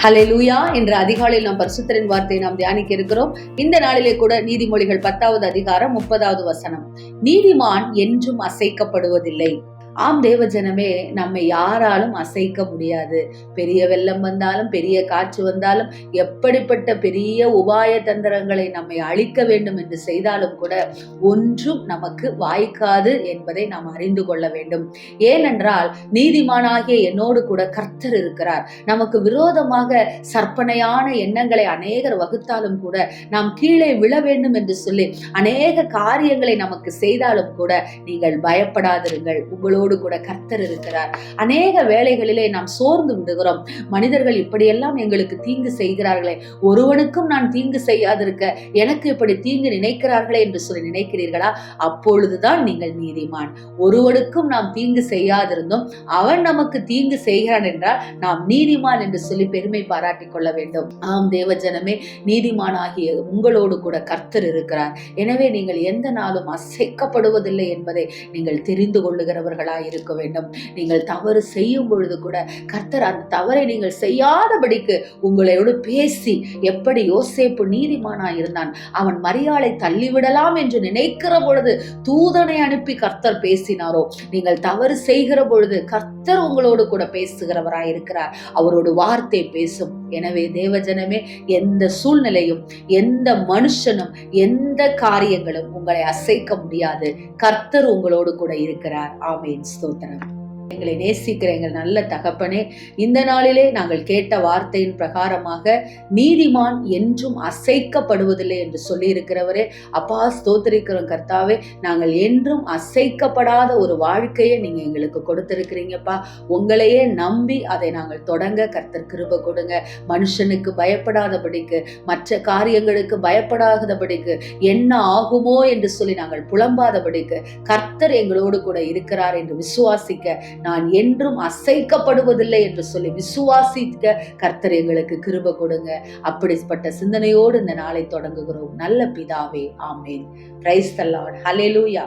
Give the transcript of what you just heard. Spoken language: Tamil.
ஹல்லேலூயா. என்ற அதிகாலையில் நாம் பரிசுத்தரின் வார்த்தையை நாம் தியானிக்க இருக்கிறோம். இந்த நாளிலே கூட நீதிமொழிகள் 10வது அதிகாரம் 30வது வசனம். நீதிமான் என்றும் அசைக்கப்படுவதில்லை. ஆம் தேவஜனமே, நம்மை யாராலும் அசைக்க முடியாது. பெரிய வெள்ளம் வந்தாலும், பெரிய காற்று வந்தாலும், எப்படிப்பட்ட பெரிய உபாய தந்திரங்களை நம்மை அழிக்க வேண்டும் என்று செய்தாலும் கூட ஒன்றும் நமக்கு வாய்க்காது என்பதை நாம் அறிந்து கொள்ள வேண்டும். ஏனென்றால் நீதிமானாகிய என்னோடு கூட கர்த்தர் இருக்கிறார். நமக்கு விரோதமாக சற்பனையான எண்ணங்களை அநேகர் வகுத்தாலும் கூட, நாம் கீழே விழ வேண்டும் என்று சொல்லி அநேக காரியங்களை நமக்கு செய்தாலும் கூட நீங்கள் பயப்படாதிருங்கள். உங்களோடு கூட கர்த்தர் இருக்கிறார். அநேக வேளைகளிலே நாம் சோர்ந்து விடுகிறோம். மனிதர்கள் இப்படியெல்லாம் எங்களுக்கு தீங்கு செய்கிறார்களே, ஒருவனுக்கும் நான் தீங்கு செய்யாதிருக்க எனக்கு இப்படி தீங்கு நினைக்கிறார்களே என்று சொல்லி நினைக்கிறீர்களா? அப்பொழுதுதான் நீங்கள் நீதிமான். ஒருவனுக்கும் நாம் தீங்கு செய்யாதிருந்தோம், அவன் நமக்கு தீங்கு செய்கிறான் என்றால் நாம் நீதிமான் என்று சொல்லி பெருமை பாராட்டிக் கொள்ள வேண்டும். ஆம் தேவஜனமே, நீதிமானாகிய உங்களோடு கூட கர்த்தர் இருக்கிறார். எனவே நீங்கள் எந்த நாளும் அசைக்கப்படுவதில்லை என்பதை நீங்கள் தெரிந்து கொள்ளுகிறவர்களாய் இருக்க வேண்டும். நீங்கள் தவறு செய்யும் பொழுது கூட கர்த்தர் அந்த தவறை நீங்கள் செய்யாதபடிக்கு உங்களோடு பேசி, எப்படி யோசேப்பு நீதிமானாய் இருந்தான், அவன் மரியாளை தள்ளிவிடலாம் என்று நினைக்கிற பொழுது தூதனை அனுப்பி கர்த்தர் பேசினாரோ, நீங்கள் தவறு செய்கிற பொழுது கர்த்தர் உங்களோடு கூட பேசுகிறவராய் இருக்கிறார். அவரோடு வார்த்தை பேசும். எனவே தேவஜனமே, எந்த சூழ்நிலையும், எந்த மனுஷனும், எந்த காரியங்களும் உங்களை அசைக்க முடியாது. கர்த்தர் உங்களோடு கூட இருக்கிறார். ஆமென். ஸ்தோத்திரம். எங்களை நேசிக்கிற எங்கள் நல்ல தகப்பனே, இந்த நாளிலே நாங்கள் கேட்ட வார்த்தையின் பிரகாரமாக நீதிமான் என்றும் அசைக்கப்படுவதில்லை என்று சொல்லி இருக்கிறவரே, அப்பா ஸ்தோத்திரிக்கிறோம் கர்த்தாவே. நாங்கள் என்றும் அசைக்கப்படாத ஒரு வாழ்க்கையை நீங்க எங்களுக்கு கொடுத்திருக்கிறீங்கப்பா. உங்களையே நம்பி அதை நாங்கள் தொடங்க கர்த்தர் கிருபை கொடுங்க. மனுஷனுக்கு பயப்படாதபடிக்கு, மற்ற காரியங்களுக்கு பயப்படாதபடிக்கு, என்ன ஆகுமோ என்று சொல்லி நாங்கள் புலம்பாதபடிக்கு கர்த்தர் எங்களோடு கூட இருக்கிறார் என்று விசுவாசிக்க, நான் என்றும் அசைக்கப்படுவதில்லை என்று சொல்லி விசுவாசிக்க கர்த்தர் எங்களுக்கு கிருபை கொடுங்க. அப்படிப்பட்ட சிந்தனையோடு இந்த நாளை தொடங்குகிறோம் நல்ல பிதாவே. Amen. Praise the Lord. Hallelujah.